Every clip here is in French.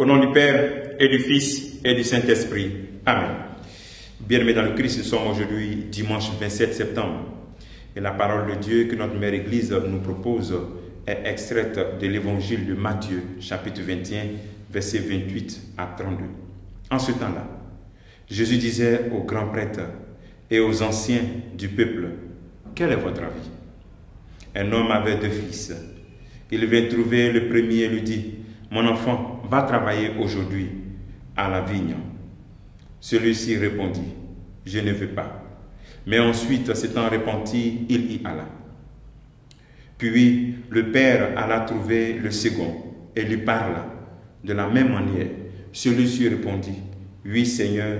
Au nom du Père et du Fils et du Saint-Esprit. Amen. Bien-aimés dans le Christ, nous sommes aujourd'hui dimanche 27 septembre. Et la parole de Dieu que notre Mère Église nous propose est extraite de l'évangile de Matthieu, chapitre 21, versets 28 à 32. En ce temps-là, Jésus disait aux grands prêtres et aux anciens du peuple, « Quel est votre avis ?» Un homme avait 2 fils. Il vint trouver le premier et lui dit, « Mon enfant, va travailler aujourd'hui à la vigne. » Celui-ci répondit, « Je ne veux pas. » Mais ensuite, s'étant repenti, il y alla. Puis le père alla trouver le second et lui parla de la même manière. Celui-ci répondit, « Oui, Seigneur. »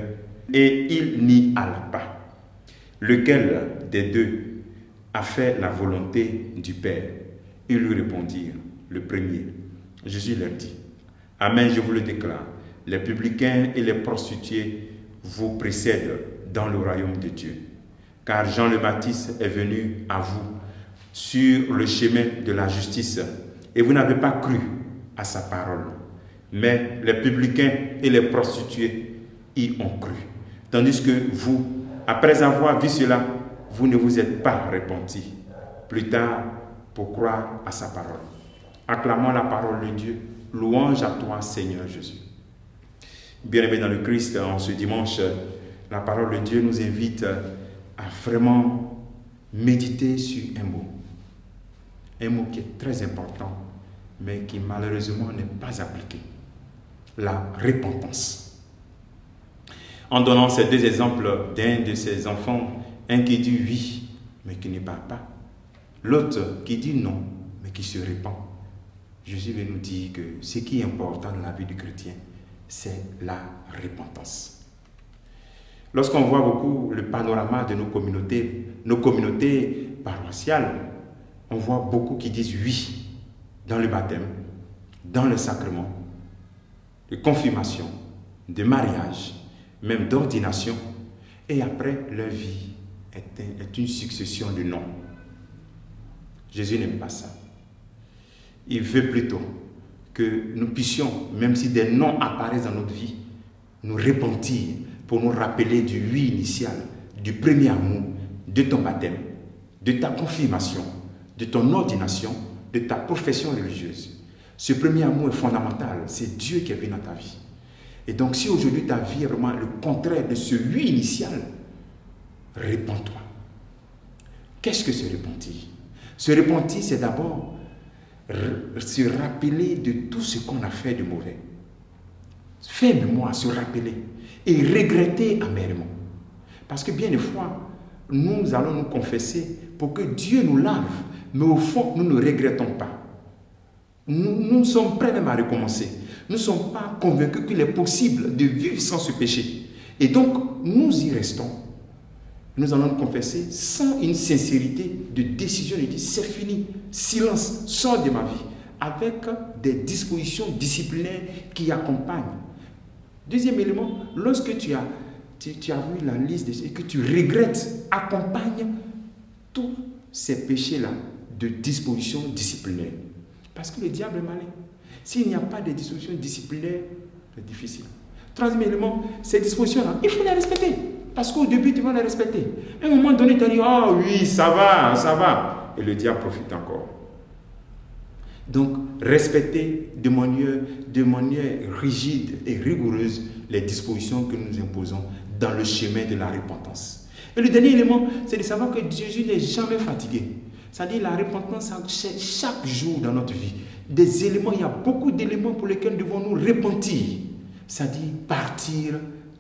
Et il n'y alla pas. Lequel des deux a fait la volonté du Père? Ils lui répondirent, le premier. Jésus leur dit, « Amen, je vous le déclare, les publicains et les prostituées vous précèdent dans le royaume de Dieu. Car Jean le Baptiste est venu à vous sur le chemin de la justice, et vous n'avez pas cru à sa parole. Mais les publicains et les prostituées y ont cru. Tandis que vous, après avoir vu cela, vous ne vous êtes pas repentis plus tard pour croire à sa parole. » Acclamons la parole de Dieu. Louange à toi, Seigneur Jésus. Bien-aimés dans le Christ, en ce dimanche, la parole de Dieu nous invite à vraiment méditer sur un mot. Un mot qui est très important, mais qui malheureusement n'est pas appliqué. La repentance. En donnant ces 2 exemples d'un de ses enfants, un qui dit oui, mais qui ne parle pas. L'autre qui dit non, mais qui se répand. Jésus veut nous dire que ce qui est important dans la vie du chrétien, c'est la repentance. Lorsqu'on voit beaucoup le panorama de nos communautés paroissiales, on voit beaucoup qui disent oui dans le baptême, dans le sacrement, de confirmation, de mariage, même d'ordination, et après leur vie est une succession de noms. Jésus n'aime pas ça. Il veut plutôt que nous puissions, même si des noms apparaissent dans notre vie, nous repentir pour nous rappeler du oui initial, du premier amour, de ton baptême, de ta confirmation, de ton ordination, de ta profession religieuse. Ce premier amour est fondamental, c'est Dieu qui est venu dans ta vie. Et donc si aujourd'hui ta vie est vraiment le contraire de ce oui initial, répands-toi. Qu'est-ce que se repentir? Se repentir, c'est d'abord se rappeler de tout ce qu'on a fait de mauvais. Faire mémoire, se rappeler et regretter amèrement. Parce que bien des fois, nous allons nous confesser pour que Dieu nous lave, mais au fond, nous ne regrettons pas. Nous sommes prêts même à recommencer. Nous ne sommes pas convaincus qu'il est possible de vivre sans ce péché. Et donc, nous y restons. Nous allons nous confesser sans une sincérité de décision de dire c'est fini, silence, sors de ma vie, avec des dispositions disciplinaires qui accompagnent. Deuxième élément, lorsque tu as vu la liste et que tu regrettes, accompagne tous ces péchés-là de dispositions disciplinaires. Parce que le diable est malin. S'il n'y a pas de dispositions disciplinaires, c'est difficile. Troisième élément, ces dispositions-là, il faut les respecter. Parce qu'au début, tu vas les respecter. À un moment donné, tu as dit, oh oui, ça va, ça va. Et le diable profite encore. Donc, respecter de manière rigide et rigoureuse les dispositions que nous imposons dans le chemin de la repentance. Et le dernier élément, c'est de savoir que Jésus n'est jamais fatigué. C'est-à-dire la repentance, c'est chaque jour dans notre vie. Des éléments, il y a beaucoup d'éléments pour lesquels nous devons nous repentir. C'est-à-dire partir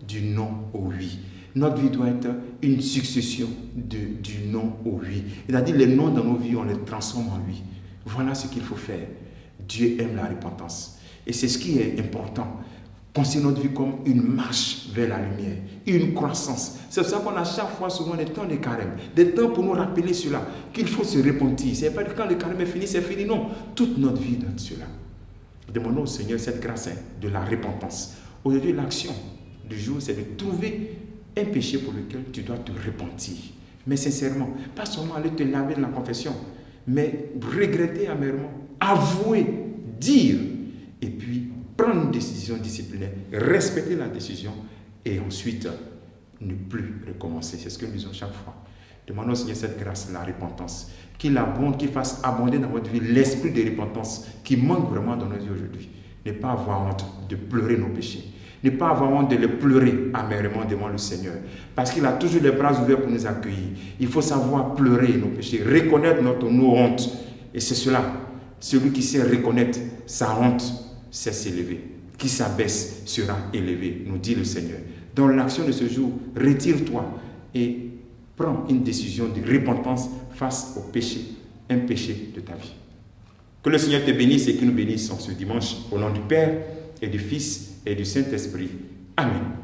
du non au oui. Notre vie doit être une succession du non au oui. C'est-à-dire les non dans nos vies, on les transforme en oui. Voilà ce qu'il faut faire. Dieu aime la repentance. Et c'est ce qui est important. Considère notre vie comme une marche vers la lumière, une croissance. C'est pour ça qu'on a chaque fois souvent des temps de carême, des temps pour nous rappeler cela, qu'il faut se repentir. Ce n'est pas que quand le carême est fini, c'est fini. Non, toute notre vie doit être cela. Demandons au Seigneur cette grâce de la repentance. Aujourd'hui, l'action du jour, c'est de trouver un péché pour lequel tu dois te repentir. Mais sincèrement, pas seulement aller te laver de la confession, mais regretter amèrement, avouer, dire, et puis prendre une décision disciplinaire, respecter la décision et ensuite ne plus recommencer. C'est ce que nous disons chaque fois. Demandons au Seigneur cette grâce, la repentance, qu'il abonde, qu'il fasse abonder dans votre vie l'esprit de repentance qui manque vraiment dans nos vies aujourd'hui. Ne pas avoir honte de pleurer nos péchés. Ne pas avoir honte de les pleurer amèrement devant le Seigneur. Parce qu'il a toujours les bras ouverts pour nous accueillir. Il faut savoir pleurer nos péchés, reconnaître nos hontes. Et c'est cela. Celui qui sait reconnaître sa honte sait s'élever. Qui s'abaisse sera élevé, nous dit le Seigneur. Dans l'action de ce jour, retire-toi et prends une décision de repentance face au péché, un péché de ta vie. Que le Seigneur te bénisse et qu'il nous bénisse en ce dimanche. Au nom du Père et du Fils et du Saint-Esprit. Amen.